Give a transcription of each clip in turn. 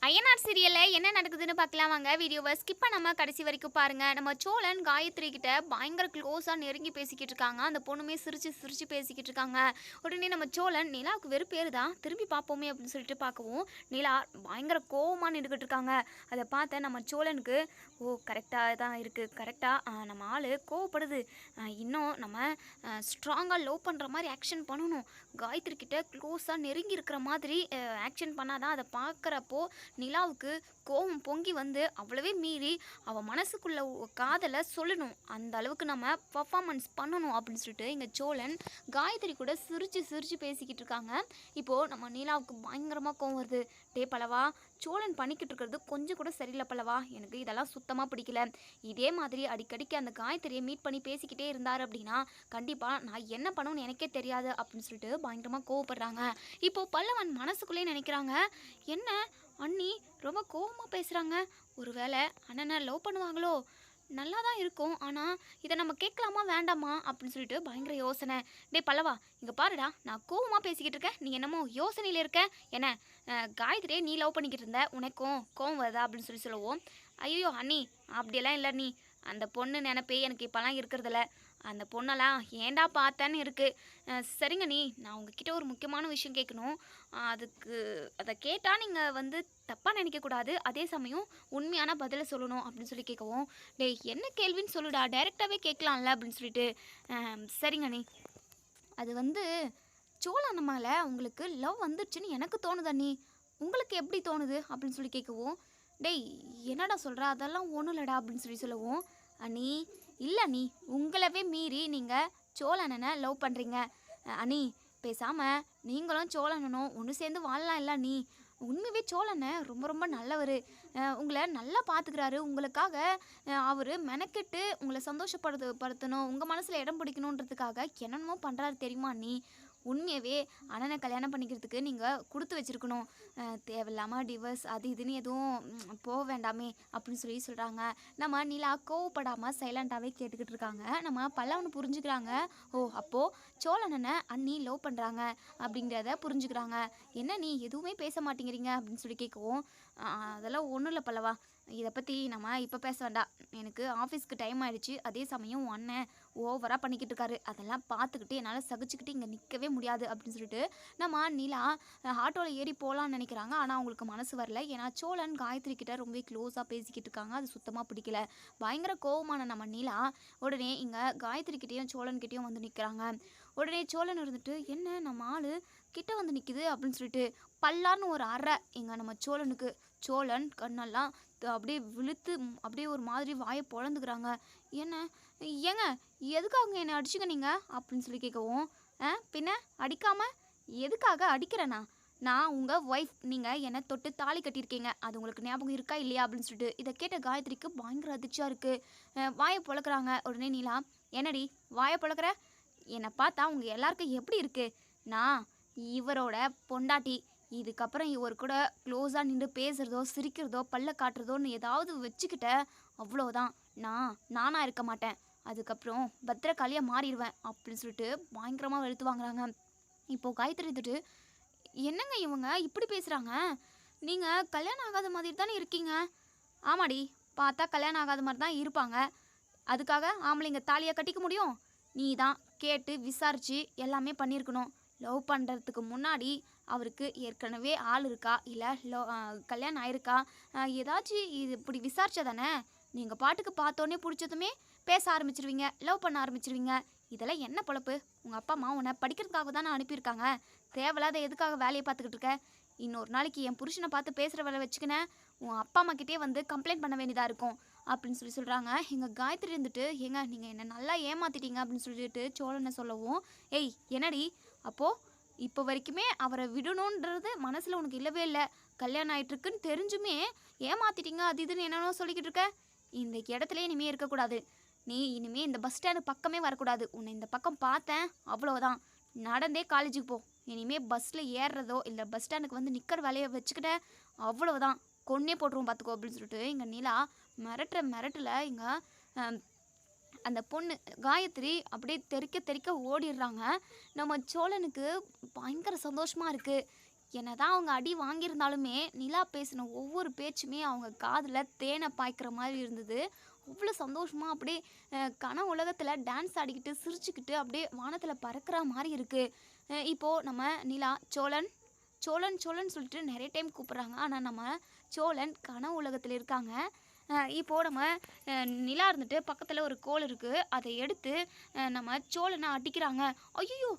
அய்யனார் சீரியல்ல என்ன நடக்குதுன்னு பார்க்கலாம் வாங்க. வீடியோவை ஸ்கிப் பண்ணாம கடைசி வரைக்கும் பாருங்க. நம்ம சோழன் காயத்ரி கிட்ட பயங்கர க்ளோஸா நெருங்கி பேசிக்கிட்டு இருக்காங்க. அந்த பொண்ணுமே சிரிச்சு சிரிச்சு பேசிக்கிட்டு இருக்காங்க. உடனே நம்ம சோழன் நிலாவுக்கு வெறும் பேரு தான், திரும்பி பார்ப்போமே அப்படின்னு சொல்லிட்டு பார்க்கவும் நிலா பயங்கர கோவமா நின்றுக்கிட்டு இருக்காங்க. அதை பார்த்த நம்ம சோழனுக்கு கரெக்டாக தான் இருக்குது, கரெக்டாக நம்ம ஆள் கோவப்படுது. இன்னும் நம்ம ஸ்ட்ராங்காக லவ் பண்ணுற மாதிரி ஆக்ஷன் பண்ணணும். காயத்ரி கிட்ட க்ளோஸாக நெருங்கி இருக்கிற மாதிரி ஆக்ஷன் பண்ணாதான் அதை பார்க்குறப்போ நிலாவுக்கு கோவம் பொங்கி வந்து அவ்வளவே மீறி அவள் மனசுக்குள்ள காதலை சொல்லணும். அந்த அளவுக்கு நம்ம பர்ஃபார்மன்ஸ் பண்ணணும் அப்படின்னு சொல்லிட்டு இங்கே சோழன் காயத்ரி கூட சிரித்து சிரித்து பேசிக்கிட்டு இருக்காங்க. இப்போது நம்ம நிலாவுக்கு பயங்கரமாக கோவம் வருது. டே பலவா, சோழன் பண்ணிக்கிட்டு இருக்கிறது கொஞ்சம் கூட சரியில்லை பலவா, எனக்கு இதெல்லாம் சுத்தமாக பிடிக்கல. இதே மாதிரி அடிக்கடிக்கு அந்த காயத்ரியை மீட் பண்ணி பேசிக்கிட்டே இருந்தார் அப்படின்னா கண்டிப்பாக நான் என்ன பண்ணணும்னு எனக்கே தெரியாது அப்படின்னு சொல்லிட்டு பயங்கரமாக கோவப்படுறாங்க. இப்போது பல்லவன் மனசுக்குள்ளேயே நினைக்கிறாங்க, என்ன அண்ணி ரொம்ப கோவமாக பேசுகிறாங்க, ஒருவேளை அண்ணனை லவ் பண்ணுவாங்களோ, நல்லா தான் இருக்கும், ஆனால் இதை நம்ம கேட்கலாமா வேண்டாமா அப்படின்னு சொல்லிட்டு பயங்கர யோசனை. டே பல்லவா, இங்கே பாருடா, நான் கோவமாக பேசிக்கிட்டு இருக்கேன், நீ என்னமோ யோசனையில் இருக்க, என்ன காயத்ரியே நீ லவ் பண்ணிக்கிட்டு இருந்த, உனக்கும் கோவம் வருதா அப்படின்னு சொல்லுவோம். ஐயோ அண்ணி, அப்படியெல்லாம் இல்லை அண்ணி, அந்த பொண்ணு நினைப்பே எனக்கு இப்போலாம் இருக்கிறதில்ல, அந்த பொண்ணெல்லாம் ஏண்டா பார்த்தேன்னு இருக்குது. சரிங்க நீ, நான் உங்ககிட்ட ஒரு முக்கியமான விஷயம் கேட்கணும். அதுக்கு அதை கேட்டால் நீங்கள் வந்து தப்பாக நினைக்கக்கூடாது, அதே சமயம் உண்மையான பதிலை சொல்லணும் அப்படின்னு சொல்லி கேட்கவும், டேய் என்ன கேள்வின்னு சொல்லுடா, டைரெக்டாகவே கேட்கலாம்ல அப்படின்னு சொல்லிட்டு, சரிங்க நீ, அது வந்து சோழன் மேலே உங்களுக்கு லவ் வந்துடுச்சுன்னு எனக்கு தோணுது அண்ணி, உங்களுக்கு எப்படி தோணுது அப்படின்னு சொல்லி கேட்கவும், டேய் என்னடா சொல்கிற, அதெல்லாம் ஒன்றும் இல்லைடா அப்படின்னு சொல்லவும், அண்ணி இல்லை அண்ணி, உங்களவே மீறி நீங்கள் சோழனனை லவ் பண்ணுறீங்க அண்ணி, பேசாமல் நீங்களும் சோழனனும் ஒன்று சேர்ந்து வாழலாம் இல்லை அண்ணி, உண்மையாகவே சோழனை ரொம்ப ரொம்ப நல்லவர், உங்களை நல்லா பார்த்துக்கிறாரு, உங்களுக்காக அவர் மெனக்கெட்டு உங்களை சந்தோஷப்படுத்தணும், உங்கள் மனசில் இடம் பிடிக்கணுன்றதுக்காக என்னென்னமோ பண்ணுறாரு தெரியுமா அண்ணி, உண்மையாகவே அண்ணனை கல்யாணம் பண்ணிக்கிறதுக்கு நீங்கள் கொடுத்து வச்சுருக்கணும், தேவையில்லாமல் டிவர்ஸ் அது இதுன்னு எதுவும் போக வேண்டாமே அப்படின்னு சொல்கிறாங்க. நம்ம நிலா கோவப்படாமல் சைலண்ட்டாகவே கேட்டுக்கிட்டு இருக்காங்க. நம்ம பல்லவனு புரிஞ்சுக்கிறாங்க. அப்போது சோழனனை அண்ணி லவ் பண்ணுறாங்க அப்படிங்கிறத புரிஞ்சுக்கிறாங்க. என்ன நீ எதுவுமே பேச மாட்டேங்கிறீங்க அப்படின்னு சொல்லி கேட்கவும், அதெல்லாம் ஒன்றும் இல்லை பல்லவா, இதை பற்றி நம்ம இப்போ பேச வேண்டாம், எனக்கு ஆஃபீஸ்க்கு டைம் ஆகிடுச்சு, அதே சமயம் உன் அண்ணன் ஓவராக பண்ணிக்கிட்டு இருக்காரு, அதெல்லாம் பார்த்துக்கிட்டு என்னால் சகிச்சுக்கிட்டு இங்கே நிற்கவே முடியாது அப்படின்னு சொல்லிட்டு நம்ம நிலா ஆட்டோவில் ஏறி போகலான்னு நினைக்கிறாங்க. ஆனால் அவங்களுக்கு மனசு வரல, ஏன்னா சோழன் காயத்ரி கிட்ட ரொம்ப க்ளோஸாக பேசிக்கிட்டு இருக்காங்க, அது சுத்தமாக பிடிக்கல. பயங்கர கோவமான நம்ம நிலா உடனே இங்கே காயத்ரிக்கிட்டேயும் சோழன்கிட்டையும் வந்து நிற்கிறாங்க. உடனே சோழன் இருந்துட்டு, என்ன நம்ம ஆள் கிட்ட வந்து நிற்கிது அப்படின்னு சொல்லிட்டு பல்லான்னு ஒரு அறை இங்கே நம்ம சோழனுக்கு. சோழன் கண்ணெல்லாம் அப்படியே விழுத்து அப்படியே ஒரு மாதிரி வாயை பொழந்துக்கிறாங்க. என்ன ஏங்க, எதுக்காக என்னை அடிச்சுக்க நீங்கள் அப்படின்னு சொல்லி கேட்கவும், பின்ன அடிக்காமல் எதுக்காக அடிக்கிறேண்ணா, நான் உங்கள் ஒய்ஃப், நீங்கள் என்னை தொட்டு தாலி கட்டியிருக்கீங்க, அது உங்களுக்கு ஞாபகம் இருக்கா இல்லையா அப்படின்னு சொல்லிட்டு இதை கேட்ட காயத்ரிக்கு பயங்கர அதிர்ச்சியாக இருக்குது. வாயை பொழக்கிறாங்க. உடனே நீலா, என்னடி வாயை பொழக்கிற, என்னை பார்த்தா உங்கள் எல்லாருக்கும் எப்படி இருக்குது, நான் இவரோட பொண்டாட்டி, இதுக்கப்புறம் இவர் கூட க்ளோஸாக நின்று பேசுகிறதோ சிரிக்கிறதோ பல்ல காட்டுறதோன்னு ஏதாவது வச்சுக்கிட்ட அவ்வளோதான், நானாக இருக்க மாட்டேன், அதுக்கப்புறம் பத்திரகாளியாக மாறிடுவேன் அப்படின்னு சொல்லிட்டு பயங்கரமாக வெளுத்து வாங்குறாங்க. இப்போது காயத்ரி இருந்துட்டு, என்னங்க இவங்க இப்படி பேசுகிறாங்க, நீங்கள் கல்யாணம் ஆகாத மாதிரி தானே இருக்கீங்க. ஆமாடி, பார்த்தா கல்யாணம் ஆகாத மாதிரி தான் இருப்பாங்க, அதுக்காக ஆம்பளைங்க தாலியை கட்டிக்க முடியும், நீ தான் கேட்டு விசாரித்து எல்லாமே பண்ணியிருக்கணும், லவ் பண்ணுறதுக்கு முன்னாடி அவருக்கு ஏற்கனவே ஆள் இருக்கா இல்லை கல்யாணம் ஆயிருக்கா ஏதாச்சும் இது இப்படி விசாரிச்சா தானே, நீங்கள் பாட்டுக்கு பார்த்தோன்னே பிடிச்சதுமே பேச ஆரம்பிச்சிருவீங்க, லவ் பண்ண ஆரம்பிச்சிருவீங்க, இதெல்லாம் என்ன பொழப்பு, உங்கள் அப்பா அம்மா உன்னை படிக்கிறதுக்காக தானே அனுப்பியிருக்காங்க, தேவையில்லாத எதுக்காக வேலையை பார்த்துக்கிட்டு இருக்க, இன்னொரு நாளைக்கு என் புருஷனை பார்த்து பேசுகிற வேலை வச்சுக்கினேன் உன் அப்பா அம்மாக்கிட்டே வந்து கம்ப்ளைண்ட் பண்ண வேண்டியதாக இருக்கும் அப்படின்னு சொல்கிறாங்க. எங்கள் காயத்ரி இருந்துட்டு, ஏங்க நீங்கள் என்னை நல்லா ஏமாற்றிட்டீங்க அப்படின்னு சொல்லிட்டு சோழனை சொல்லவும், ஏய் என்னடி, அப்போது இப்போ வரைக்குமே அவரை விடணுன்றது மனசில் உனக்கு இல்லவே இல்லை, கல்யாணம் ஆகிட்டுருக்குன்னு தெரிஞ்சுமே ஏமாற்றிட்டீங்க அது இதுன்னு என்னென்னோ சொல்லிக்கிட்டு இருக்க, இந்த இடத்துல இனிமேல் இருக்கக்கூடாது, நீ இனிமேல் இந்த பஸ் ஸ்டாண்டு பக்கமே வரக்கூடாது, உன்னை இந்த பக்கம் பார்த்தேன் அவ்வளோதான், நடந்தே காலேஜுக்கு போ, இனிமேல் பஸ்ஸில் ஏறுறதோ இல்லை பஸ் ஸ்டாண்டுக்கு வந்து நிற்கிற வேலையை வச்சுக்கிட்ட அவ்வளோதான், கொன்னே போட்டுருவோம் பார்த்துக்கோ அப்படின்னு சொல்லிட்டு இங்கே நிலா மிரட்டில் இங்கே அந்த பொண்ணு காயத்ரி அப்படியே தெறிக்க தெறிக்க ஓடிடுறாங்க. நம்ம சோழனுக்கு பயங்கர சந்தோஷமாக இருக்குது. என்னதான் அவங்க அடி வாங்கியிருந்தாலுமே நிலா பேசின ஒவ்வொரு பேச்சுமே அவங்க காதில் தேனை பாய்க்கிற மாதிரி இருந்தது. அவ்வளோ சந்தோஷமாக அப்படியே கன உலகத்தில் டான்ஸ் ஆடிக்கிட்டு சிரிச்சுக்கிட்டு அப்படியே வானத்தில் பறக்கிற மாதிரி இருக்குது. இப்போது நம்ம நிலா சோழன் சோழன் சோழன் சொல்லிட்டு நிறைய டைம் கூப்பிட்றாங்க. ஆனால் நம்ம சோழன் கன உலகத்தில் இருக்காங்க. இப்போது நம்ம நிலா இருந்துட்டு பக்கத்தில் ஒரு கோல் இருக்குது. அதை எடுத்து நம்ம சோழனை அடிக்கிறாங்க. ஐயோ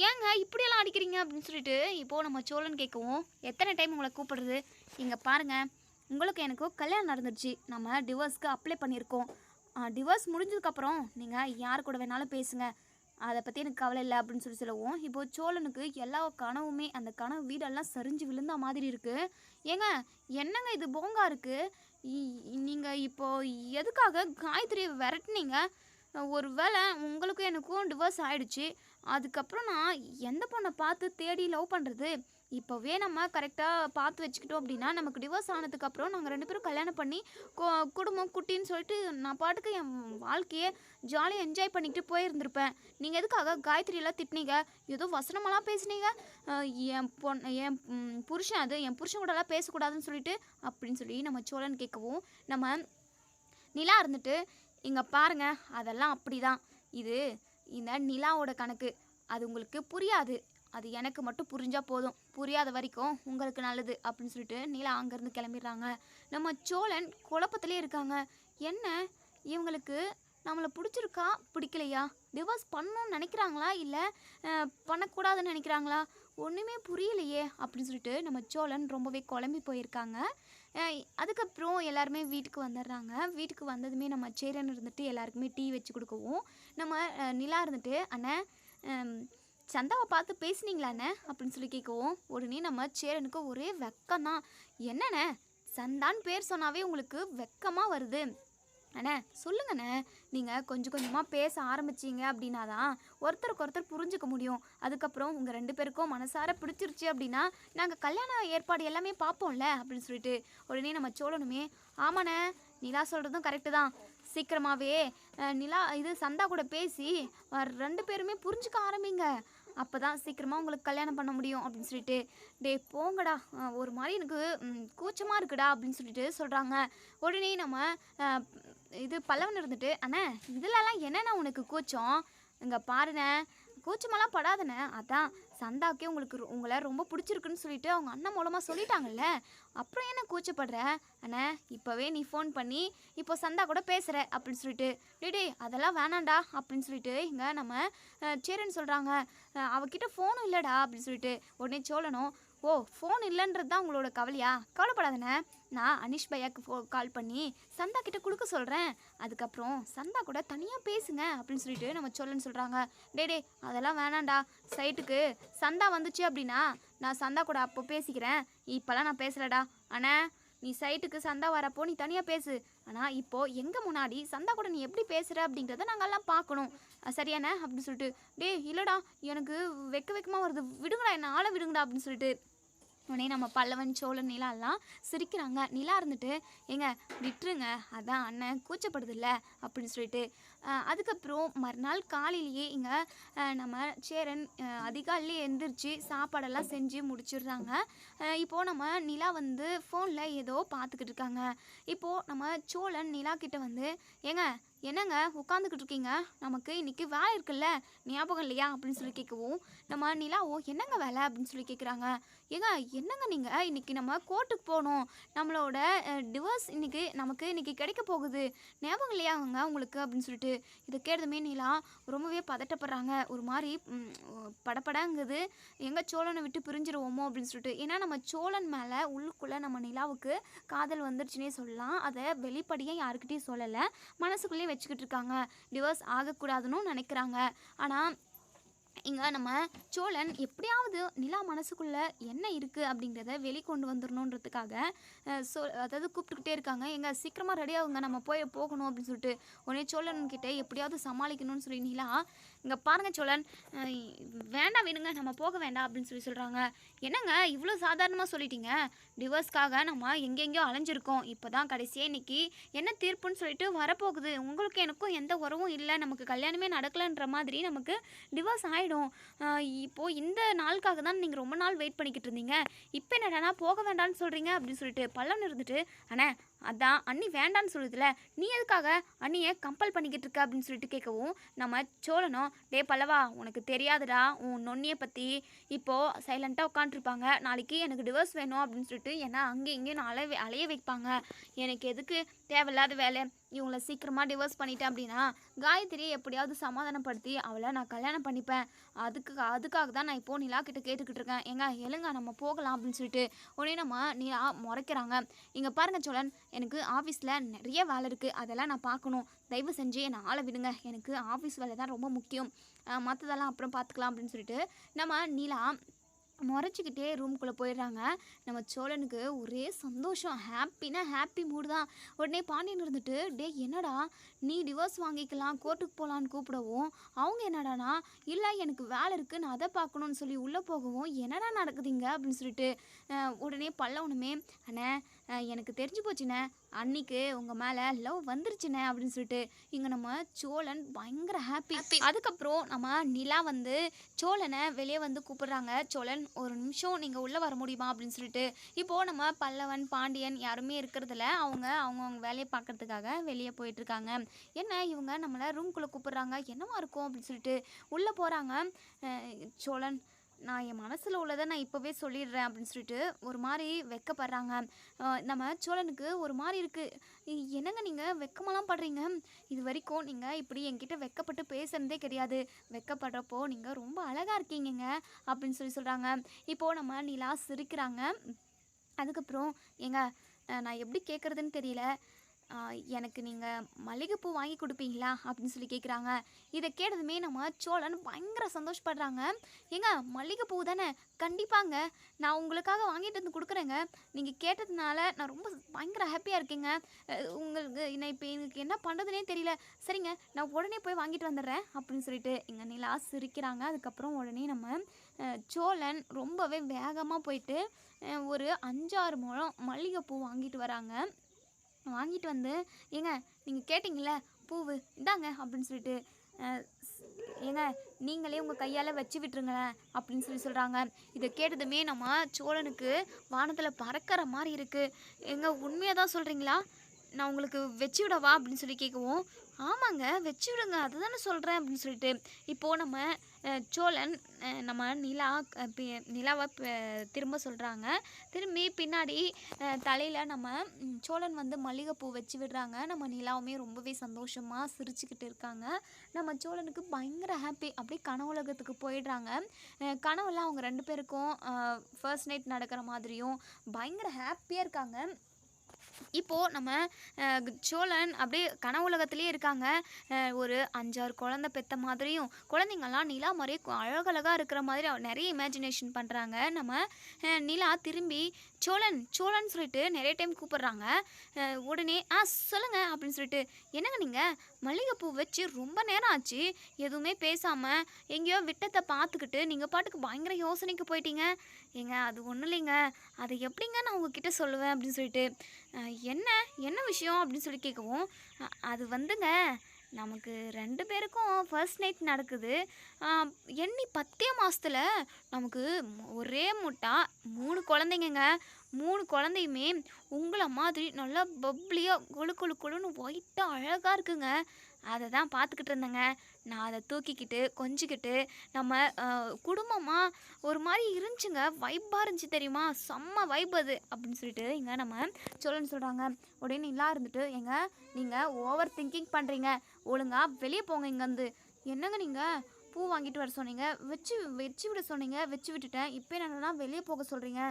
ஏங்க இப்படியெல்லாம் அடிக்கிறீங்க அப்படின்னு சொல்லிட்டு இப்போது நம்ம சோழன் கேட்கவும், எத்தனை டைம் உங்களை கூப்பிடுறது, இங்கே பாருங்கள் உங்களுக்கு எனக்கும் கல்யாணம் நடந்துருச்சு, நம்ம டிவோர்ஸ்க்கு அப்ளை பண்ணியிருக்கோம். டிவோர்ஸ் முடிஞ்சதுக்கப்புறம் நீங்கள் யார் கூட வேணாலும் பேசுங்க, அதை பற்றி எனக்கு கவலை இல்லை அப்படின்னு சொல்லவும், இப்போது சோழனுக்கு எல்லா கனவுமே அந்த கனவு வீடெல்லாம் சரிஞ்சு விழுந்த மாதிரி இருக்குது. ஏங்க என்னங்க இது போங்கா இருக்குது, நீங்கள் இப்போது எதுக்காக காயத்ரியை விரட்டுனீங்க? ஒரு வேளை உங்களுக்கும் எனக்கும் டிவோர்ஸ் ஆகிடுச்சு, அதுக்கப்புறம் நான் எந்த பொண்ணை பார்த்து தேடி லவ் பண்ணுறது? இப்போவே நம்ம கரெக்டாக பார்த்து வச்சுக்கிட்டோம் அப்படின்னா நமக்கு டிவோர்ஸ் ஆனதுக்கப்புறம் நாங்கள் 2 பேரும் கல்யாணம் பண்ணி குடும்பம் குட்டின்னு சொல்லிட்டு நான் பாட்டுக்கு என் வாழ்க்கையை ஜாலியாக என்ஜாய் பண்ணிக்கிட்டு போயிருந்திருப்பேன். நீங்கள் எதுக்காக காயத்ரியெல்லாம் திட்டினீங்க, ஏதோ வசனமெல்லாம் பேசுனீங்க, என் புருஷன் அது என் புருஷன் கூடலாம் பேசக்கூடாதுன்னு சொல்லிட்டு அப்படின்னு சொல்லி நம்ம சோழன் கேட்கவும், நம்ம நிலா இருந்துட்டு இங்கே பாருங்கள் அதெல்லாம் அப்படி தான், இது இந்த நிலாவோட கணக்கு, அது உங்களுக்கு புரியாது, அது எனக்கு மட்டும் புரிஞ்சால் போதும், புரியாத வரைக்கும் உங்களுக்கு நல்லது அப்படின்னு சொல்லிட்டு நிலா அங்கேருந்து கிளம்பிடுறாங்க. நம்ம சோழன் குழப்பத்திலே இருக்காங்க. என்ன இவங்களுக்கு நம்மளை பிடிச்சிருக்கா பிடிக்கலையா, டிவோர்ஸ் பண்ணணும்னு நினைக்கிறாங்களா இல்லை பண்ணக்கூடாதுன்னு நினைக்கிறாங்களா, ஒன்றுமே புரியலையே அப்படின்னு சொல்லிட்டு நம்ம சோழன் ரொம்பவே குழம்பி போயிருக்காங்க. அதுக்கப்புறம் எல்லாருமே வீட்டுக்கு வந்துடுறாங்க. வீட்டுக்கு வந்ததுமே நம்ம சேரன் இருந்துட்டு எல்லாருக்குமே டீ வச்சு கொடுக்கவும், நம்ம நிலா இருந்துட்டு அண்ணன் சந்தாவை பார்த்து பேசுனீங்களாண்ணே அப்படின்னு சொல்லி கேட்கவும், உடனே நம்ம சேரனுக்கு ஒரே வெக்கம்தான். என்னண்ணே சந்தான்னு பேர் சொன்னாவே உங்களுக்கு வெக்கமாக வருது, அண்ணே சொல்லுங்கண்ணே, நீங்கள் கொஞ்சம் கொஞ்சமாக பேச ஆரம்பிச்சிங்க அப்படின்னா தான் ஒருத்தருக்கு ஒருத்தர் புரிஞ்சுக்க முடியும். அதுக்கப்புறம் உங்கள் 2 பேருக்கும் மனசார பிடிச்சிருச்சு அப்படின்னா நாங்கள் கல்யாண ஏற்பாடு எல்லாமே பார்ப்போம்ல அப்படின்னு சொல்லிட்டு உடனே நம்ம சோழனுமே, ஆமாண்ணே நிலா சொல்கிறதும் கரெக்டு தான், சீக்கிரமாகவே நிலா இது சந்தா கூட பேசி 2 பேருமே புரிஞ்சுக்க ஆரம்பிங்க, அப்போ தான் சீக்கிரமாக உங்களுக்கு கல்யாணம் பண்ண முடியும் அப்படின்னு சொல்லிட்டு, டே போங்கடா ஒரு மாதிரி எனக்கு கூச்சமாக இருக்குடா அப்படின்னு சொல்லிட்டு சொல்கிறாங்க. உடனே நம்ம இது பல்லவன் இருந்துட்டு, அண்ணே இதிலலாம் என்னண்ணா உனக்கு கூச்சம், இங்கே பாருண்ணே கூச்சமெல்லாம் படாதண்ணே, அதான் சந்தாக்கே உங்களை ரொம்ப பிடிச்சிருக்குன்னு சொல்லிட்டு அவங்க அண்ணன் மூலமாக சொல்லிட்டாங்கல்ல, அப்புறம் என்ன கூச்சப்படுற அண்ணே, இப்போவே நீ ஃபோன் பண்ணி இப்போ சந்தா கூட பேசுகிற அப்படின்னு சொல்லிட்டு, டே அதெல்லாம் வேணாண்டா அப்படின்னு சொல்லிட்டு இங்கே நம்ம சேரன்னு சொல்கிறாங்க. அவகிட்ட ஃபோனும் இல்லைடா அப்படின்னு சொல்லிட்டு உடனே சோழனும், ஓ ஃபோன் இல்லைன்றது தான் உங்களோட கவலையா, கவலைப்படாதண்ணே, நான் அனிஷ் பையாவுக்கு கால் பண்ணி சந்தா கிட்ட கொடுக்க சொல்கிறேன், அதுக்கப்புறம் சந்தா கூட தனியாக பேசுங்க அப்படின்னு சொல்லிட்டு நம்ம சோழன் சொல்கிறாங்க. டே அதெல்லாம் வேணாண்டா, சைட்டுக்கு சந்தா வந்துச்சு அப்படின்னா நான் சந்தா கூட அப்போ பேசிக்கிறேன், இப்போல்லாம் நான் பேசலடா, அண்ணா நீ சைட்டுக்கு சந்தா வரப்போ நீ தனியாக பேசு, ஆனால் இப்போது எங்கள் முன்னாடி சந்தா கூட நீ எப்படி பேசுகிற அப்படிங்கிறத நாங்கள்லாம் பார்க்கணும், சரியாண்ணே அப்படின்னு சொல்லிட்டு, டே இல்லைடா எனக்கு வெக்கமாக வருது, விடுங்கடா என்ன ஆளை விடுங்கடா அப்படின்னு சொல்லிட்டு உடனே நம்ம பல்லவன் சோழன் நிலாலாம் சிரிக்கிறாங்க. நிலா இருந்துட்டு, ஏங்க விட்டுருங்க அதான் அண்ணன் கூச்சப்படுதில்ல அப்படின்னு சொல்லிட்டு, அதுக்கப்புறம் மறுநாள் காலையிலேயே இங்கே நம்ம சேரன் அதிகாலையிலே எழுந்திரிச்சு சாப்பாடெல்லாம் செஞ்சு முடிச்சிடுறாங்க. இப்போது நம்ம நிலா வந்து ஃபோனில் ஏதோ பார்த்துக்கிட்டு இருக்காங்க. இப்போது நம்ம சோழன் நிலா கிட்ட வந்து, ஏங்க என்னங்க உட்காந்துக்கிட்டு இருக்கீங்க, நமக்கு இன்றைக்கி வேலை இருக்குல்ல ஞாபகம் இல்லையா அப்படின்னு சொல்லி கேட்கவும், நம்ம நிலாவோ என்னங்க வேலை அப்படின்னு சொல்லி கேட்குறாங்க. ஏங்க என்னங்க நீங்கள் இன்றைக்கி நம்ம கோர்ட்டுக்கு போகணும், நம்மளோட டிவோர்ஸ் நமக்கு இன்றைக்கி கிடைக்க போகுது, ஞாபகம் இல்லையாங்க உங்களுக்கு அப்படின்னு சொல்லிட்டு இதை கேட்டதுமே நிலா ரொம்பவே பதட்டப்படுறாங்க. ஒரு மாதிரி படப்படங்குது, எங்கள் சோழனை விட்டு பிரிஞ்சிருவோமோ அப்படின்னு சொல்லிட்டு. ஏன்னா நம்ம சோழன் மேலே உள்ளுக்குள்ளே நம்ம நிலாவுக்கு காதல் வந்துருச்சுன்னே சொல்லலாம். அதை வெளிப்படையாக யாருக்கிட்டையும் சொல்லலை, மனசுக்குள்ளேயே வச்சுக்கிட்டு இருக்காங்க, டிவோர்ஸ் ஆகக்கூடாதுன்னு நினைக்கிறாங்க. ஆனால் இங்கே நம்ம சோழன் எப்படியாவது நிலா மனசுக்குள்ளே என்ன இருக்குது அப்படிங்கிறத வெளிக்கொண்டு வந்துடணுன்றதுக்காக அதாவது கூப்பிட்டுக்கிட்டே இருக்காங்க. எங்கள் சீக்கிரமாக ரெடியாகுங்க நம்ம போகணும் அப்படின்னு சொல்லிட்டு உடனே சோழன்கிட்ட எப்படியாவது சமாளிக்கணும்னு சொல்லி நிலா, இங்கே பாருங்க சோழன், வேண்டாம் விடுங்க, நம்ம போக வேண்டாம் அப்படின்னு சொல்கிறாங்க. என்னங்க இவ்வளோ சாதாரணமாக சொல்லிட்டீங்க? டிவோர்ஸ்க்காக நம்ம எங்கெங்கேயோ அலைஞ்சிருக்கோம். இப்போ தான் கடைசியாக இன்னைக்கு என்ன தீர்ப்புன்னு சொல்லிட்டு வரப்போகுது. உங்களுக்கு எனக்கும் எந்த உறவும் இல்லை, நமக்கு கல்யாணமே நடக்கலைன்ற மாதிரி நமக்கு டிவோர்ஸ் ஆகிடும். இப்போது இந்த நாளுக்காக தான் நீங்கள் ரொம்ப நாள் வெயிட் பண்ணிக்கிட்டு இருந்தீங்க. இப்போ என்னடானா போக வேண்டாம்னு சொல்கிறீங்க அப்படின்னு சொல்லிட்டு பல்லவன் இருந்துட்டு, அண்ணே அதான் அண்ணி வேண்டான்னு சொல்லுதுல, நீ எதுக்காக அண்ணியை கம்பல் பண்ணிக்கிட்டு இருக்க அப்படின்னு சொல்லிட்டு கேட்கவும், நம்ம சோழனும், டே பல்லவா உனக்கு தெரியாதுடா உன் நொன்னியை பற்றி. இப்போது சைலண்ட்டாக உட்காந்துருப்பாங்க, நாளைக்கு எனக்கு டிவோர்ஸ் வேணும் அப்படின்னு சொல்லிட்டு ஏன்னா அங்கேயும் இங்கேயும் அலைய வைப்பாங்க. எனக்கு எதுக்கு தேவையில்லாத வேலை, இவங்களை சீக்கிரமாக டிவோர்ஸ் பண்ணிட்டேன் அப்படின்னா காயத்ரியை எப்படியாவது சமாதானப்படுத்தி அவளை நான் கல்யாணம் பண்ணிப்பேன். அதுக்காக தான் நான் இப்போது நிலா கிட்ட கேட்டுக்கிட்டு இருக்கேன். ஏங்க எழுங்க நம்ம போகலாம் அப்படின்னு சொல்லிட்டு உடனே நம்ம நிலா முறைக்கிறாங்க. இங்கே பாருங்கள் சோழன், எனக்கு ஆஃபீஸில் நிறைய வேலை இருக்குது, அதெல்லாம் நான் பார்க்கணும். தயவு செஞ்சு என்னை ஆளை விடுங்க, எனக்கு ஆஃபீஸ் வேலை தான் ரொம்ப முக்கியம், மற்றதெல்லாம் அப்புறம் பார்த்துக்கலாம் அப்படின்னு சொல்லிட்டு நம்ம நிலா முறைச்சிக்கிட்டே ரூம்குள்ளே போயிடுறாங்க. நம்ம சோழனுக்கு ஒரே சந்தோஷம், ஹாப்பினா ஹாப்பி மூடு தான். உடனே பாண்டியன் இருந்துட்டு, டே என்னடா நீ டிவோர்ஸ் வாங்கிக்கலாம் கோர்ட்டுக்கு போகலான்னு கூப்பிடவும், அவங்க என்னடானா இல்லை எனக்கு வேலை இருக்குது நான் அதை பார்க்கணுன்னு சொல்லி உள்ளே போகவும், என்னடா நடக்குதுங்க அப்படின்னு சொல்லிட்டு உடனே பல்லவனுமே, அண்ணே எனக்கு தெரிஞ்சு போச்சுண்ணே, அன்னிக்கு உங்கள் மேலே லவ் வந்துருச்சுண்ணே அப்படின்னு சொல்லிட்டு இங்கே நம்ம சோழன் பயங்கர ஹாப்பி. அதுக்கப்புறம் நம்ம நிலா வந்து சோழனை வெளியே வந்து கூப்பிடுறாங்க. சோழன் ஒரு நிமிஷம் நீங்கள் உள்ளே வர முடியுமா அப்படின்னு சொல்லிட்டு. இப்போது நம்ம பல்லவன் பாண்டியன் யாருமே இருக்கிறதில்ல, அவங்கவுங்க வேலையை பார்க்கறதுக்காக வெளியே போயிட்டுருக்காங்க. என்ன இவங்க நம்மளை ரூம்குள்ளே கூப்பிடுறாங்க, என்னவா இருக்கும் அப்படின்னு சொல்லிட்டு உள்ளே போகிறாங்க. சோழன், நான் என் மனசில் உள்ளதை நான் இப்போவே சொல்லிடுறேன் அப்படின்னு சொல்லிட்டு ஒரு மாதிரி வெக்கப்படுறாங்க. நம்ம சோழனுக்கு ஒரு மாதிரி இருக்குது. என்னங்க நீங்கள் வெக்கமெல்லாம் படுறீங்க? இது வரைக்கும் நீங்கள் இப்படி என்கிட்ட வெக்கப்பட்டு பேசுகிறதே கிடையாது. வெக்கப்படுறப்போ நீங்கள் ரொம்ப அழகாக இருக்கீங்கங்க அப்படின்னு சொல்கிறாங்க. இப்போது நம்ம நிலா சிரிக்கிறாங்க. அதுக்கப்புறம் ஏங்க நான் எப்படி கேட்குறதுன்னு தெரியல, எனக்கு நீங்கள் மல்லிகைப்பூ வாங்கி கொடுப்பீங்களா அப்படின்னு சொல்லி கேட்குறாங்க. இதை கேட்டதுமே நம்ம சோழன் பயங்கர சந்தோஷப்படுறாங்க. ஏங்க மல்லிகைப்பூ தானே, கண்டிப்பாங்க நான் உங்களுக்காக வாங்கிட்டு வந்து கொடுக்குறேங்க. நீங்கள் கேட்டதுனால நான் ரொம்ப பயங்கர ஹாப்பியாக இருக்கேங்க. உங்களுக்கு நான் இப்போ எனக்கு என்ன பண்ணுறதுனே தெரியல. சரிங்க நான் உடனே போய் வாங்கிட்டு வந்துடுறேன் அப்படின்னு சொல்லிட்டு இங்கே நிலா சிரிக்கிறாங்க. அதுக்கப்புறம் உடனே நம்ம சோழன் ரொம்பவே வேகமாக போயிட்டு ஒரு 5-6 முழம் மல்லிகைப்பூ வாங்கிட்டு வராங்க. வாங்கிட்டு வந்து, ஏங்க நீங்கள் கேட்டிங்கள பூவு இந்தாங்க அப்படின்னு சொல்லிட்டு, ஏங்க நீங்களே உங்கள் கையால் வச்சு விட்டுருங்களேன் அப்படின்னு சொல்கிறாங்க. இதை கேட்டதுமே நம்ம சோழனுக்கு வானத்தில் பறக்கிற மாதிரி இருக்குது. ஏங்க உண்மையாக தான் சொல்கிறீங்களா? நான் உங்களுக்கு வச்சு விடவா அப்படின்னு சொல்லி கேட்கவும், ஆமாங்க வச்சு விடுங்க அதுதானே சொல்கிறேன் அப்படின்னு சொல்லிட்டு இப்போது நம்ம சோழன் நம்ம நிலாவை திரும்ப சொல்கிறாங்க. திரும்பி பின்னாடி தலையில் நம்ம சோழன் வந்து மல்லிகைப்பூ வச்சு விடுறாங்க. நம்ம நிலாவுமே ரொம்பவே சந்தோஷமாக சிரிச்சுக்கிட்டு இருக்காங்க. நம்ம சோழனுக்கு பயங்கர ஹாப்பி. அப்படியே கனவுலகத்துக்கு போயிடுறாங்க. கனவுல அவங்க 2 பேருக்கும் ஃபர்ஸ்ட் நைட் நடக்கிற மாதிரியும் பயங்கர ஹாப்பியாக இருக்காங்க. இப்போது நம்ம சோழன் அப்படியே கனவுலகத்துலேயே இருக்காங்க. ஒரு 5-6 குழந்தை பெற்ற மாதிரியும், குழந்தைங்கள்லாம் நிலா மாதிரியே அழகழகாக இருக்கிற மாதிரி நிறைய இமேஜினேஷன் பண்ணுறாங்க. நம்ம நிலா திரும்பி சோழன் சோழன் சொல்லிட்டு நிறைய டைம் கூப்பிட்றாங்க. உடனே சொல்லுங்கள் அப்படின்னு சொல்லிட்டு, என்னங்க நீங்கள் மல்லிகைப்பூ வச்சு ரொம்ப நேரம் ஆச்சு, எதுவுமே பேசாமல் எங்கேயோ விட்டத்தை பார்த்துக்கிட்டு நீங்கள் பாட்டுக்கு பயங்கர யோசனைக்கு போயிட்டீங்க. ஏங்க அது ஒன்றும் இல்லைங்க, அதை எப்படிங்க நான் உங்ககிட்ட சொல்லுவேன் அப்படின்னு சொல்லிட்டு, என்ன விஷயம் அப்படின்னு சொல்லி கேட்கவும், அது வந்துங்க நமக்கு 2 பேருக்கும் ஃபர்ஸ்ட் நைட் நடக்குது. எண்ணி 10 மாதத்தில் நமக்கு ஒரே முட்டா 3 குழந்தைங்கங்க. 3 குழந்தையுமே உங்களை மாதிரி நல்லா பப்ளியாக கொழு கொழு கொழுன்னு ஒயிட்டாக அழகாக இருக்குங்க. அதை தான் பார்த்துக்கிட்டு இருந்தேங்க. நான் அதை தூக்கிக்கிட்டு கொஞ்சிக்கிட்டு நம்ம குடும்பமாக ஒரு மாதிரி இருந்துச்சுங்க, வைப்பாக இருந்துச்சு தெரியுமா, செம்ம வைப் அது அப்படின்னு சொல்லிட்டு இங்கே நம்ம சொல்லணும்னு சொல்கிறாங்க. உடனே நல்லா இருந்துட்டு, ஏங்க நீங்கள் ஓவர் திங்கிங் பண்ணுறீங்க, ஒழுங்காக வெளியே போங்க இங்கேருந்து. என்னங்க நீங்கள் பூ வாங்கிட்டு வர சொன்னீங்க, வச்சு விட சொன்னீங்க, வச்சு விட்டுட்டேன், இப்போ என்னென்னா வெளியே போக சொல்கிறீங்க.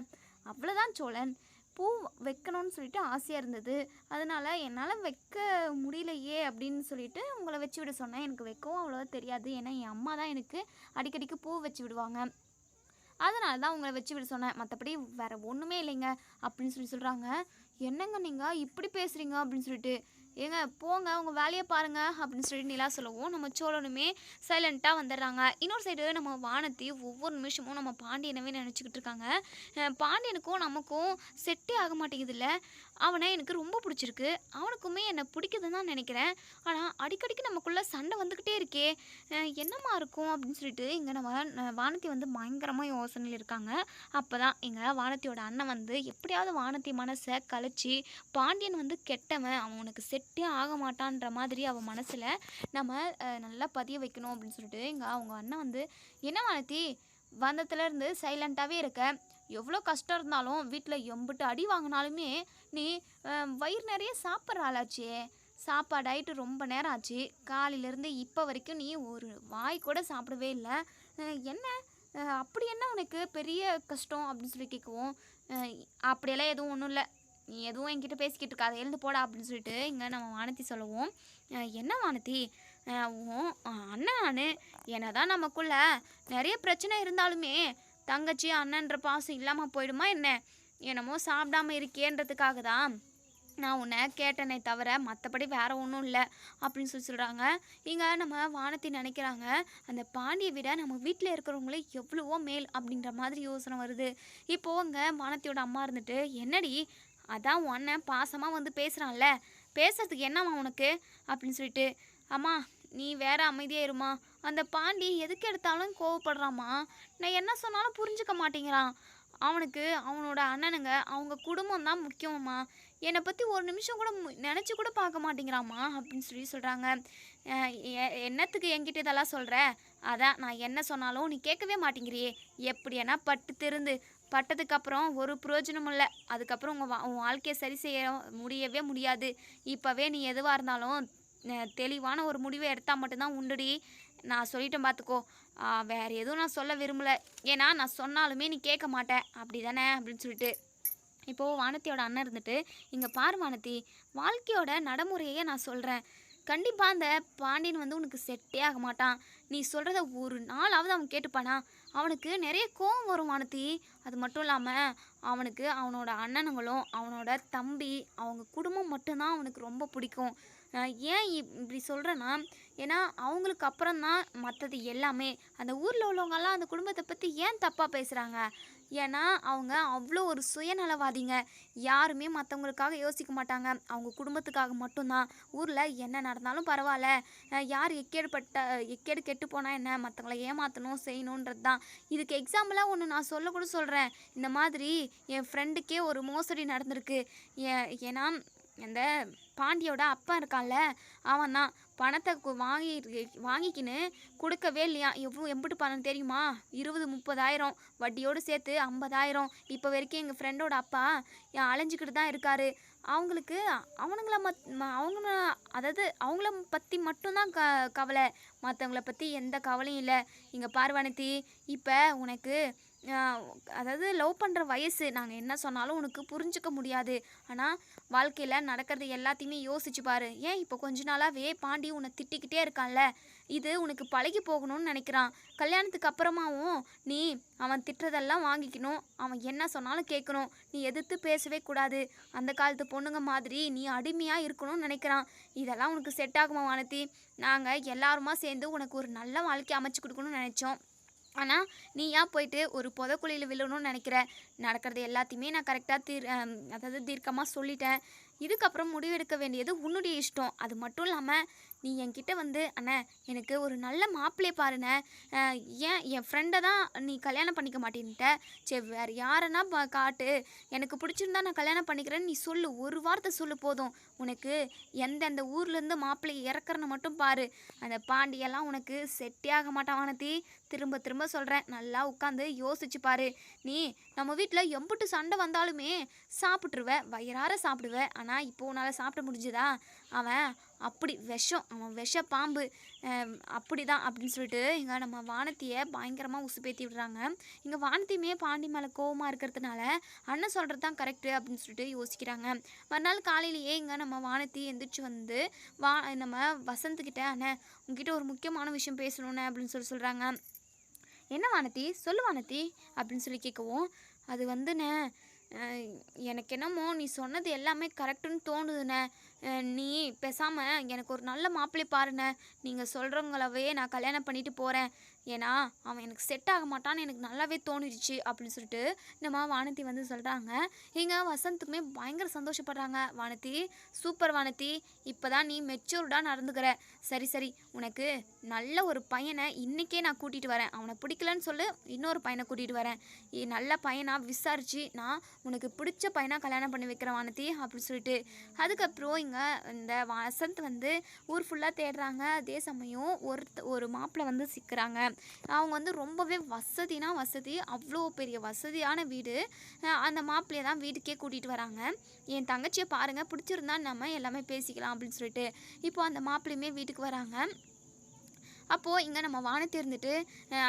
அவ்வளோதான் சோழன், பூ வைக்கணும்னு சொல்லிட்டு ஆசையாக இருந்தது, அதனால் என்னால் வைக்க முடியலையே அப்படின்னு சொல்லிட்டு உங்களை வச்சு விட சொன்னேன். எனக்கு வைக்கவும் அவ்வளோவா தெரியாது, ஏன்னா என் அம்மா தான் எனக்கு அடிக்கடிக்கு பூ வச்சு விடுவாங்க, அதனால தான் உங்களை வச்சு விட சொன்னேன், மற்றபடி வேறு ஒன்றுமே இல்லைங்க அப்படின்னு சொல்கிறாங்க. என்னங்க நீங்கள் இப்படி பேசுகிறீங்க அப்படின்னு சொல்லிட்டு, ஏங்க போங்க உங்கள் வேலையை பாருங்க அப்படின்னு சொல்லிட்டு நிலா சொல்லவும் நம்ம சோழனுமே சைலண்ட்டாக வந்துடுறாங்க. இன்னொரு சைடு நம்ம வானத்தி ஒவ்வொரு நிமிஷமும் நம்ம பாண்டியனவே நினச்சிக்கிட்டு இருக்காங்க. பாண்டியனுக்கும் நமக்கும் செட்டே ஆக மாட்டேங்குதுல்ல. அவனை எனக்கு ரொம்ப பிடிச்சிருக்கு, அவனுக்குமே என்னை பிடிக்குதுன்னு தான் நினைக்கிறேன். ஆனால் அடிக்கடிக்கு நமக்குள்ளே சண்டை வந்துக்கிட்டே இருக்கே, என்னம்மா இருக்கும் அப்படின்னு சொல்லிட்டு இங்கே நம்ம வானத்தி வந்து பயங்கரமாக யோசனையில் இருக்காங்க. அப்போ தான் இங்கே வானத்தியோட அண்ணன் வந்து எப்படியாவது வானத்தி மனசை கலைச்சி பாண்டியன் வந்து கெட்டவன், அவன் உனக்கு செட்டே ஆக மாட்டான்ற மாதிரி அவன் மனசில் நம்ம நல்லா பதிய வைக்கணும் அப்படின்னு சொல்லிட்டு இங்கே அவங்க அண்ணன் வந்து, என்ன வானத்தி வந்ததுலேருந்து சைலண்ட்டாகவே இருக்க, எவ்வளோ கஷ்டம் இருந்தாலும் வீட்டில் எம்பிட்டு அடி வாங்கினாலுமே நீ வயிறு நிறைய சாப்பிட்ற ஆளாச்சே, சாப்பாடு ஆகிட்டு ரொம்ப நேரம் ஆச்சு, காலையிலேருந்து இப்போ வரைக்கும் நீ ஒரு வாய் கூட சாப்பிடவே இல்லை, என்ன அப்படி என்ன உனக்கு பெரிய கஷ்டம் அப்படின்னு சொல்லி கேட்கவும், அப்படியெல்லாம் எதுவும் ஒன்றும் இல்லை, நீ எதுவும் என்கிட்ட பேசிக்கிட்டு இருக்காத, எழுந்து போடா அப்படின்னு சொல்லிட்டு இங்கே நம்ம வானத்தி சொல்லவும், என்ன வானத்தி உன் அண்ணன் நான் என்னதான் நமக்குள்ள நிறைய பிரச்சனை இருந்தாலுமே தங்கச்சி அண்ணன்ற பாசம் இல்லாமல் போயிடுமா என்ன? என்னமோ சாப்பிடாம இருக்கேன்றதுக்காக தான் நான் உன்னை கேட்டேனே தவிர மற்றபடி வேற ஒன்றும் இல்லை அப்படின்னு சொல்கிறாங்க. இங்கே நம்ம வானத்தி நினைக்கிறாங்க, அந்த பாண்டியை விட நம்ம வீட்டில் இருக்கிறவங்களே எவ்வளவோ மேல் அப்படின்ற மாதிரி யோசனை வருது. இப்போது அங்கே வானத்தியோட அம்மா இருந்துட்டு, என்னடி அதான் உன் அண்ணன் பாசமாக வந்து பேசுகிறான்ல, பேசுறதுக்கு என்னம்மா உனக்கு அப்படின்னு சொல்லிட்டு, அம்மா நீ வேற அமைதியாக இருமா, அந்த பாண்டி எதுக்கு எடுத்தாலும் கோவப்படுறாம்மா, நான் என்ன சொன்னாலும் புரிஞ்சுக்க மாட்டேங்கிறான், அவனுக்கு அவனோட அண்ணனுங்க அவங்க குடும்பம் தான் முக்கியம்மா, என்னை பற்றி ஒரு நிமிஷம் கூட நினச்சி கூட பார்க்க மாட்டேங்கிறாம்மா அப்படின்னு சொல்லி சொல்கிறாங்க. என்னத்துக்கு என்கிட்ட இதெல்லாம் சொல்கிற, அதான் நான் என்ன சொன்னாலும் நீ கேட்கவே மாட்டேங்கிறியே, எப்படின்னா பட்டு திருந்து பட்டதுக்கப்புறம் ஒரு பிரயோஜனமும் இல்லை, அதுக்கப்புறம் உன் வாழ்க்கையை சரி செய்ய முடியவே முடியாது, இப்போவே நீ எதுவாக இருந்தாலும் தெளிவான ஒரு முடிவை எடுத்தால் மட்டும்தான் உண்டுடி, நான் சொல்லிட்டேன் பார்த்துக்கோ, வேறு எதுவும் நான் சொல்ல விரும்பலை, ஏன்னா நான் சொன்னாலுமே நீ கேட்க மாட்டேன் அப்படி தானே அப்படின்னு சொல்லிட்டு இப்போது வானத்தியோட அண்ணன் இருந்துட்டு, இங்கே பாரு வானத்தி, வாழ்க்கையோட நடைமுறையே நான் சொல்கிறேன், கண்டிப்பாக அந்த பாண்டியன் வந்து உனக்கு செட்டே ஆக மாட்டான், நீ சொல்கிறத ஒரு நாளாவது அவன் கேட்டுப்பானா, அவனுக்கு நிறைய கோவம் வரும் வானத்தி, அது மட்டும் இல்லாமல் அவனுக்கு அவனோட அண்ணனுங்களும் அவனோட தம்பி அவங்க குடும்பம் மட்டும்தான் அவனுக்கு ரொம்ப பிடிக்கும். ஏன் இப்படி சொல்கிறேன்னா, ஏன்னா அவங்களுக்கு அப்புறம் தான் மற்றது எல்லாமே, அந்த ஊரில் உள்ளவங்கெல்லாம் அந்த குடும்பத்தை பற்றி ஏன் தப்பாக பேசுகிறாங்க, ஏன்னா அவங்க அவ்வளோ ஒரு சுயநலவாதிங்க, யாருமே மற்றவங்களுக்காக யோசிக்க மாட்டாங்க, அவங்க குடும்பத்துக்காக மட்டும்தான், ஊரில் என்ன நடந்தாலும் பரவாயில்ல, யார் எக்கேடு கெட்டு போனால் என்ன, மற்றவங்கள ஏமாற்றணும் செய்யணுன்றது தான். இதுக்கு எக்ஸாம்பிளாக ஒன்று நான் கூட சொல்கிறேன், இந்த மாதிரி என் ஃப்ரெண்டுக்கே ஒரு மோசடி நடந்திருக்கு, ஏன்னா அந்த பாண்டியோட அப்பா இருக்கான்ல, அவன் தான் பணத்தை வாங்கிக்கின்னு கொடுக்கவே இல்லையா, எம்பிட்டு பணம் தெரியுமா, 20-30,000 வட்டியோடு சேர்த்து 50,000, இப்போ வரைக்கும் எங்கள் ஃப்ரெண்டோட அப்பா அலைஞ்சிக்கிட்டு தான் இருக்காரு, அவங்களுக்கு அவங்க அதாவது அவங்கள பற்றி மட்டும்தான் கவலை, மற்றவங்கள பற்றி எந்த கவலையும் இல்லை. இங்கே பார்வனத்தி, இப்போ உனக்கு அதாவது லவ் பண்ணுற வயசு, நாங்கள் என்ன சொன்னாலும் உனக்கு புரிஞ்சிக்க முடியாது, ஆனால் வாழ்க்கையில் நடக்கிறது எல்லாத்தையுமே யோசிச்சு பாரு, ஏன் இப்போ கொஞ்ச நாளாகவே பாண்டி உன்னை திட்டிக்கிட்டே இருக்கான்ல, இது உனக்கு பழகி போகணும்னு நினைக்கிறான், கல்யாணத்துக்கு அப்புறமாவும் நீ அவன் திட்டுறதெல்லாம் வாங்கிக்கணும், அவன் என்ன சொன்னாலும் கேட்கணும், நீ எதிர்த்து பேசவே கூடாது, அந்த காலத்து பொண்ணுங்க மாதிரி நீ அடிமையாக இருக்கணும்னு நினைக்கிறான், இதெல்லாம் உனக்கு செட் ஆகுமா வானத்தி, நாங்கள் எல்லாருமா சேர்ந்து உனக்கு ஒரு நல்ல வாழ்க்கை அமைச்சு கொடுக்கணும்னு நினச்சோம், ஆனால் நீ ஏன் போயிட்டு ஒரு புதக்குழியில் விழணும்னு நினைக்கிற, நடக்கிறது எல்லாத்தையுமே நான் கரெக்டாக அதாவது தீர்க்கமாக சொல்லிட்டேன், இதுக்கப்புறம் முடிவெடுக்க வேண்டியது உன்னுடைய இஷ்டம், அது மட்டும் இல்லாமல் நீ என்கிட்ட வந்து அண்ணே எனக்கு ஒரு நல்ல மாப்பிள்ளையை பாருண்ணே, ஏன் என் ஃப்ரெண்டை தான் நீ கல்யாணம் பண்ணிக்க மாட்டேன்ட்ட, சரி வேறு யாருன்னா காட்டு, எனக்கு பிடிச்சிருந்தா நான் கல்யாணம் பண்ணிக்கிறேன்னு நீ சொல்லு, ஒரு வார்த்தை சொல்லு போதும், உனக்கு எந்தெந்த ஊர்லேருந்து மாப்பிள்ளையை இறக்குறன்னு மட்டும் பாரு, அந்த பாண்டியெல்லாம் உனக்கு செட்டே ஆக மாட்டான் வானத்தி, திரும்ப திரும்ப சொல்கிறேன், நல்லா உட்காந்து யோசிச்சு பாரு, நீ நம்ம வீட்டில் எம்பிட்டு சண்டை வந்தாலுமே சாப்பிட்ருவ, வயிறார சாப்பிடுவ, ஆனால் இப்போ உன்னால் சாப்பிட முடிஞ்சுதா, அவன் அப்படி அவன் விஷ பாம்பு, அப்படி தான் அப்படின்னு சொல்லிட்டு இங்கே நம்ம வானத்தியை பயங்கரமாக உசுப்பேற்றி விடுறாங்க. இங்கே வானத்தியுமே பாண்டி மேலே கோவமாக இருக்கிறதுனால அண்ணன் சொல்கிறது தான் கரெக்டு அப்படின்னு சொல்லிட்டு யோசிக்கிறாங்க. மறுநாள் காலையிலேயே இங்கே நம்ம வானத்தி எந்திரிச்சு வந்து நம்ம வசந்த்கிட்ட, அண்ணன் உங்ககிட்ட ஒரு முக்கியமான விஷயம் பேசணுண்ணே அப்படின்னு சொல்கிறாங்க. என்ன வானத்தி சொல்லு வானத்தி அப்படின்னு சொல்லி கேட்கவும், அது வந்துண்ணே எனக்கு என்னமோ நீ சொன்னது எல்லாமே கரெக்டுன்னு தோணுதுண்ணே. நீ பேசாமல் எனக்கு ஒரு நல்ல மாப்பிள்ளை பாருண்ணே. நீங்கள் சொல்கிறவங்களவே நான் கல்யாணம் பண்ணிட்டு போகிறேன். ஏன்னா அவன் எனக்கு செட் ஆக மாட்டான்னு எனக்கு நல்லாவே தோணிடுச்சு அப்படின்னு சொல்லிட்டு நம்ம வானதி வந்து சொல்கிறாங்க. இங்கே வசந்துக்குமே பயங்கர சந்தோஷப்படுறாங்க. வானதி, சூப்பர் வானதி, இப்போ தான் நீ மெச்சூர்டாக நடந்துக்கிற. சரி சரி, உனக்கு நல்ல ஒரு பையனை இன்றைக்கே நான் கூட்டிகிட்டு வரேன். அவனை பிடிக்கலன்னு சொல்லு, இன்னொரு பையனை கூட்டிகிட்டு வரேன். நல்ல பையனாக விசாரித்து நான் உனக்கு பிடிச்ச பையனாக கல்யாணம் பண்ணி வைக்கிறேன் வானதி அப்படின்னு சொல்லிட்டு. அதுக்கப்புறம் இங்கே இந்த வசந்த் வந்து ஊர் ஃபுல்லாக தேடுறாங்க. அதே சமயம் ஒரு மாப்பிள்ளை வந்து சிக்கிறாங்க. அவங்க வந்து ரொம்பவே வசதினா வசதி, அவ்வளோ பெரிய வசதியான வீடு. அந்த மாப்பிள்ளையை தான் வீட்டுக்கே கூட்டிகிட்டு வராங்க. என் தங்கச்சியை பாருங்கள், பிடிச்சிருந்தா நம்ம எல்லாமே பேசிக்கலாம் அப்படின்னு சொல்லிட்டு. இப்போ அந்த மாப்பிள்ளையுமே வீட்டுக்கு வராங்க. அப்போது இங்கே நம்ம வானதி இருந்துட்டு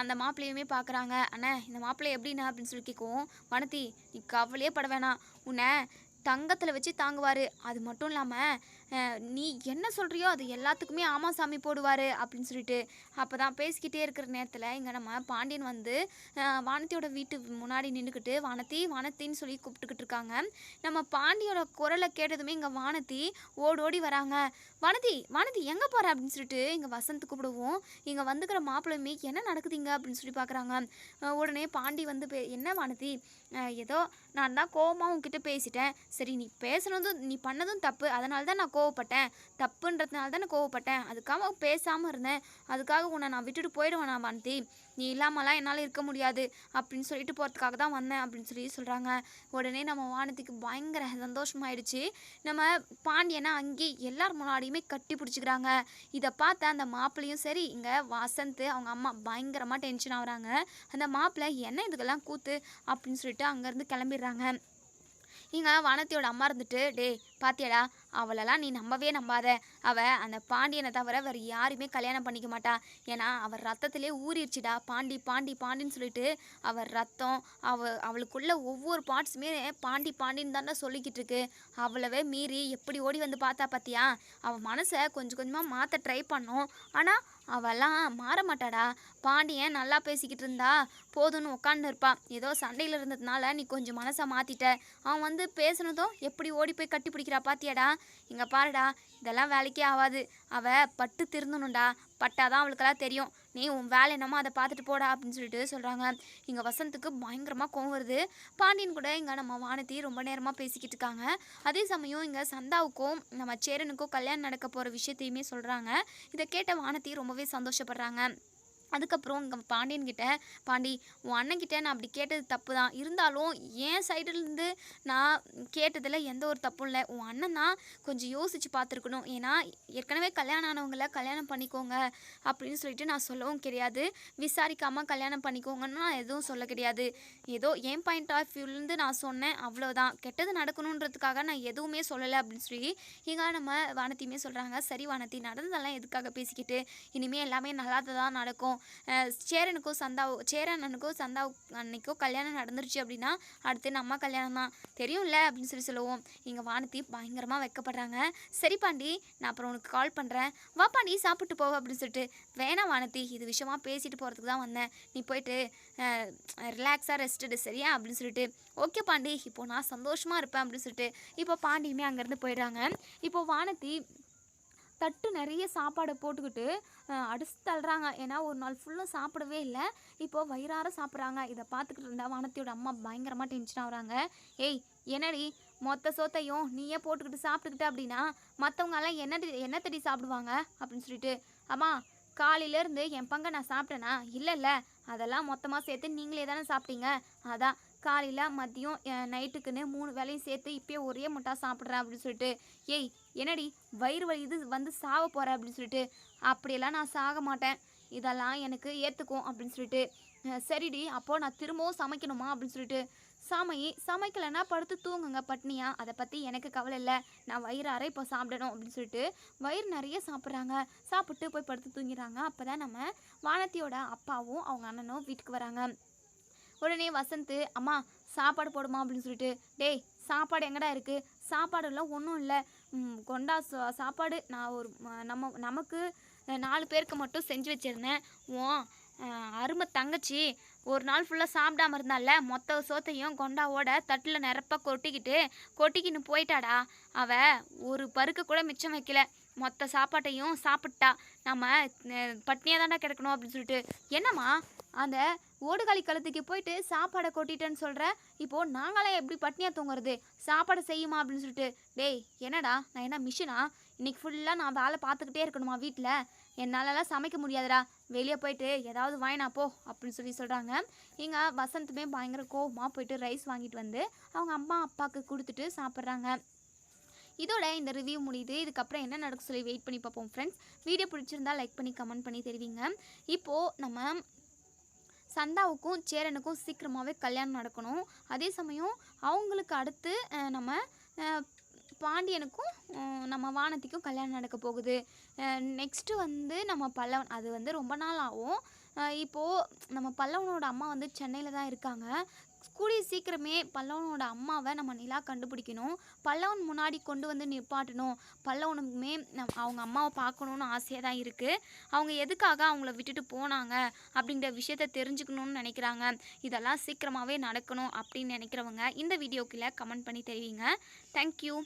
அந்த மாப்பிள்ளையுமே பார்க்குறாங்க. அண்ணே, இந்த மாப்பிள்ளை எப்படின்னா அப்படின்னு சொல்லி கேட்கவும், வானதி நீ கவலையே பட வேணாம், உன்னை தங்கத்தில் வச்சு தாங்குவார். அது மட்டும் இல்லாமல் நீ என்ன சொல்கிறியோ அது எல்லாத்துக்குமே ஆமா சாமி போடுவார் அப்படின்னு சொல்லிட்டு. அப்போ தான் பேசிக்கிட்டே இருக்கிற நேரத்தில் இங்கே நம்ம பாண்டியன் வந்து வானதியோட வீட்டு முன்னாடி நின்றுக்கிட்டு வானதி வானத்தின்னு சொல்லி கூப்பிட்டுக்கிட்டு இருக்காங்க. நம்ம பாண்டியோட குரலை கேட்டதுமே இங்கே வானதி ஓடோடி வராங்க. வானதி வானதி எங்கே போகிற அப்படின்னு சொல்லிட்டு இங்கே வசந்த் கூப்பிடுவோம். இங்கே வந்துக்கிற மாப்பிள்ளையுமே என்ன நடக்குதுங்க அப்படின்னு சொல்லி பார்க்குறாங்க. உடனே பாண்டி வந்து என்ன வானதி, ஏதோ நான் தான் கோவமாக உங்ககிட்ட பேசிட்டேன். சரி, நீ பேசுனதும் நீ பண்ணதும் தப்பு, அதனால தான் நான் கோவப்பட்டேன். தப்புன்றதுனால தான் நான் கோவப்பட்டேன். அதுக்காக பேசாமல் இருந்தேன். அதுக்காக உன்னை நான் விட்டுட்டு போயிடுவேன் நான் வானதி. நீ இல்லாமலாம் என்னால் இருக்க முடியாது அப்படின்னு சொல்லிட்டு போகிறதுக்காக தான் வந்தேன் அப்படின்னு சொல்லி சொல்கிறாங்க. உடனே நம்ம வானதிக்கு பயங்கர சந்தோஷமாயிடுச்சு. நம்ம பாண்டியனை அங்கே எல்லார் முன்னாடியுமே கட்டி பிடிச்சிக்கிறாங்க. இதை பார்த்த அந்த மாப்பிள்ளையும் சரி, இங்கே வசந்த் அவங்க அம்மா பயங்கரமாக டென்ஷன் ஆகுறாங்க. அந்த மாப்பிள்ளை என்ன இதுக்கெல்லாம் கூத்து அப்படின்னு சொல்லிட்டு அங்கேருந்து கிளம்பிடுறாங்க. இங்கே வானதியோட அம்மா இருந்துட்டு, டே பாத்தியாடா, அவளெல்லாம் நீ நம்பாத. அவள் அந்த பாண்டியனை தவிர வேறு யாருமே கல்யாணம் பண்ணிக்க மாட்டா. ஏன்னா அவர் ரத்தத்திலே ஊறிடுச்சுடா. பாண்டின்னு சொல்லிட்டு அவர் ரத்தம் அவளுக்குள்ள ஒவ்வொரு பார்ட்ஸுமே பாண்டின்னு தானே சொல்லிக்கிட்டு இருக்கு. அவளவே மீறி எப்படி ஓடி வந்து பார்த்தா பார்த்தியா. அவள் மனசை கொஞ்சம் கொஞ்சமாக மாற்ற ட்ரை பண்ணோம். ஆனால் அவெல்லாம் மாற மாட்டாடா. பாண்டியன் நல்லா பேசிக்கிட்டு இருந்தா போதும்னு உட்காந்து இருப்பான். ஏதோ சண்டையில் இருந்ததுனால நீ கொஞ்சம் மனசை மாற்றிட்ட. அவன் வந்து பேசுனதும் எப்படி ஓடி போய் கட்டி பிடிக்கிறா பாத்தியாடா. இங்கே பாருடா, இதெல்லாம் வேலைக்கே ஆகாது. அவள் பட்டு திருந்தணும்டா. பட்டாதான் அவளுக்கெல்லாம் தெரியும். நீ உன் வேலை என்னமோ அதை பார்த்துட்டு போடா அப்படின்னு சொல்லிட்டு சொல்கிறாங்க. இங்கே வசந்துக்கு பயங்கரமாக கோவம் வருது. பாண்டியன் கூட இங்கே நம்ம வானதி ரொம்ப நேரமாக பேசிக்கிட்டு இருக்காங்க. அதே சமயம் இங்கே சந்தாவுக்கும் நம்ம சேரனுக்கும் கல்யாணம் நடக்க போகிற விஷயத்தையுமே சொல்கிறாங்க. இதை கேட்ட வானதி ரொம்பவே சந்தோஷப்படுறாங்க. அதுக்கப்புறம் இங்கே பாண்டியன்கிட்ட, பாண்டி உன் அண்ணன்கிட்ட நான் அப்படி கேட்டது தப்பு தான், இருந்தாலும் என் சைடுலேருந்து நான் கேட்டதில் எந்த ஒரு தப்பும் இல்லை. உன் அண்ணன் தான் கொஞ்சம் யோசித்து பார்த்துருக்கணும். ஏன்னா ஏற்கனவே கல்யாணம் ஆனவங்கள கல்யாணம் பண்ணிக்கோங்க அப்படின்னு சொல்லிட்டு நான் சொல்லவும் கிடையாது. விசாரிக்காமல் கல்யாணம் பண்ணிக்கோங்கன்னு நான் எதுவும் சொல்ல கிடையாது. ஏதோ என் பாயிண்ட் ஆஃப் வியூலேருந்து நான் சொன்னேன், அவ்வளோதான். கெட்டது நடக்கணுன்றதுக்காக நான் எதுவுமே சொல்லலை அப்படின்னு சொல்லி இங்கே நம்ம வானதியுமே சொல்கிறாங்க. சரி வானதி, நடந்ததெல்லாம் எதுக்காக பேசிக்கிட்டு, இனிமேல் எல்லாமே நல்லா தான் நடக்கும். சேரனுக்கும் சந்தாவு அன்னைக்கும் கல்யாணம் நடந்துருச்சு அப்படின்னா அடுத்து நம்ம கல்யாணம் தான் தெரியும்ல அப்படின்னு சொல்லி சொல்லுவோம். இங்கே வானதி பயங்கரமாக வைக்கப்படுறாங்க. சரி பாண்டி, நான் அப்புறம் உனக்கு கால் பண்ணுறேன், வா பாண்டி சாப்பிட்டு போவ அப்படின்னு சொல்லிட்டு. வேணாம் வானதி, இது விஷயமா பேசிட்டு போகிறதுக்கு தான் வந்தேன். நீ போயிட்டு ரிலாக்ஸாக ரெஸ்ட்டு சரியா அப்படின்னு சொல்லிட்டு. ஓகே பாண்டி, இப்போது நான் சந்தோஷமாக இருப்பேன் அப்படின்னு சொல்லிட்டு இப்போ பாண்டியுமே அங்கேருந்து போயிடுறாங்க. இப்போது வானதி தட்டு நிறைய சாப்பாடை போட்டுக்கிட்டு அடிச்சு தள்ளுறாங்க. ஏன்னா ஒரு நாள் ஃபுல்லாக சாப்பிடவே இல்லை. இப்போது வயிறார சாப்பிட்றாங்க. இதை பார்த்துக்கிட்டு இருந்தால் வானதியோட அம்மா பயங்கரமாக டென்ஷன் ஆகுறாங்க. ஏய் என்னடி, மொத்த சோத்தையும் நீயே போட்டுக்கிட்டு சாப்பிட்டுக்கிட்ட அப்படின்னா மற்றவங்கெல்லாம் என்ன தேடி சாப்பிடுவாங்க அப்படின்னு சொல்லிட்டு. அம்மா, காலையிலேருந்து என் பங்கை நான் சாப்பிட்டேனா? இல்லை, அதெல்லாம் மொத்தமாக சேர்த்து நீங்களே தானே சாப்பிட்டீங்க. அதான் காலையில் மதியம் நைட்டுக்குன்னு 3 வேளையும் சேர்த்து இப்போயே ஒரே முட்டா சாப்பிட்றேன் அப்படின்னு சொல்லிட்டு. ஏய் என்னடி, வயிறு வலி இது வந்து சாக போகிற அப்படின்னு சொல்லிட்டு. அப்படியெல்லாம் நான் சாக மாட்டேன், இதெல்லாம் எனக்கு ஏற்றுக்கும் அப்படின்னு சொல்லிட்டு. சரிடி, அப்போது நான் திரும்பவும் சமைக்கணுமா அப்படின்னு சொல்லிட்டு. சமைக்கலைன்னா படுத்து தூங்குங்க பட்னியா, அதை பற்றி எனக்கு கவலை இல்லை. நான் வயிறார இப்போ சாப்பிடணும் அப்படின்னு சொல்லிட்டு வயிறு நிறைய சாப்பிட்றாங்க. சாப்பிட்டு போய் படுத்து தூங்கிடுறாங்க. அப்போ தான் நம்ம வானதியோட அப்பாவும் அவங்க அண்ணனும் வீட்டுக்கு வராங்க. உடனே வசந்த், அம்மா சாப்பாடு போடுமா அப்படின்னு சொல்லிட்டு. டேய், சாப்பாடு எங்கடா இருக்குது? சாப்பாடுலாம் ஒன்றும் இல்லை, கொண்டா சாப்பாடு. நான் ஒரு நமக்கு 4 பேருக்கு மட்டும் செஞ்சு வச்சுருந்தேன். அருமை தங்கச்சி ஒரு நாள் ஃபுல்லாக சாப்பிடாம இருந்தால மொத்த சோத்தையும் கொண்டாவோட தட்டில் நிரப்ப கொட்டிக்கின்னு போயிட்டாடா. ஒரு பருக்கு கூட மிச்சம் வைக்கல, மொத்த சாப்பாட்டையும் சாப்பிட்டா. நம்ம பட்னியாக தாண்டா கிடக்கணும் அப்படின்னு சொல்லிட்டு. என்னம்மா அந்த ஓடுகாலி கழுத்துக்கு போயிட்டு சாப்பாடை கொட்டிட்டேன்னு சொல்கிற, இப்போது நாங்களாம் எப்படி பட்னியாக தூங்குறது, சாப்பாடை செய்யுமா அப்படின்னு சொல்லிட்டு. டேய் என்னடா நான் என்ன மிஷினா, இன்றைக்கி ஃபுல்லாக நான் வேலை பார்த்துக்கிட்டே இருக்கணுமா வீட்டில், என்னாலலாம் சமைக்க முடியாதுடா, வெளியே போயிட்டு ஏதாவது வாங்கினா போ அப்படின்னு சொல்கிறாங்க. இங்கே வசந்துமே பயங்கர கோவமாக போயிட்டு ரைஸ் வாங்கிட்டு வந்து அவங்க அம்மா அப்பாவுக்கு கொடுத்துட்டு சாப்பிட்றாங்க. இதோட இந்த ரிவ்யூ முடியுது. இதுக்கப்புறம் என்ன நடக்கும் சொல்லி வெயிட் பண்ணி பார்ப்போம் ஃப்ரெண்ட்ஸ். வீடியோ பிடிச்சிருந்தா லைக் பண்ணி கமெண்ட் பண்ணி தெரிவிங்க. இப்போது நம்ம சந்தாவுக்கும் சேரனுக்கும் சீக்கிரமாகவே கல்யாணம் நடக்கணும். அதே சமயம் அவங்களுக்கு அடுத்து நம்ம பாண்டியனுக்கும் நம்ம வானத்திக்கும் கல்யாணம் நடக்க போகுது. நெக்ஸ்ட்டு வந்து நம்ம பல்லவன், அது வந்து ரொம்ப நாள் ஆகும். இப்போது நம்ம பல்லவனோட அம்மா வந்து சென்னையில் தான் இருக்காங்க. கூடிய சீக்கிரமே பல்லவனோட அம்மாவை நம்ம நிலா கண்டுபிடிக்கணும், பல்லவன் முன்னாடி கொண்டு வந்து நிப்பாட்டணும். பல்லவனுக்குமே அவங்க அம்மாவை பார்க்கணுன்னு ஆசையாக தான் இருக்குது. அவங்க எதுக்காக அவங்கள விட்டுட்டு போனாங்க அப்படிங்கிற விஷயத்த தெரிஞ்சுக்கணுன்னு நினைக்கிறாங்க. இதெல்லாம் சீக்கிரமாகவே நடக்கணும் அப்படின்னு நினைக்கிறவங்க இந்த வீடியோக்குள்ளே கமெண்ட் பண்ணி தெரிவிங்க. தேங்க்யூ.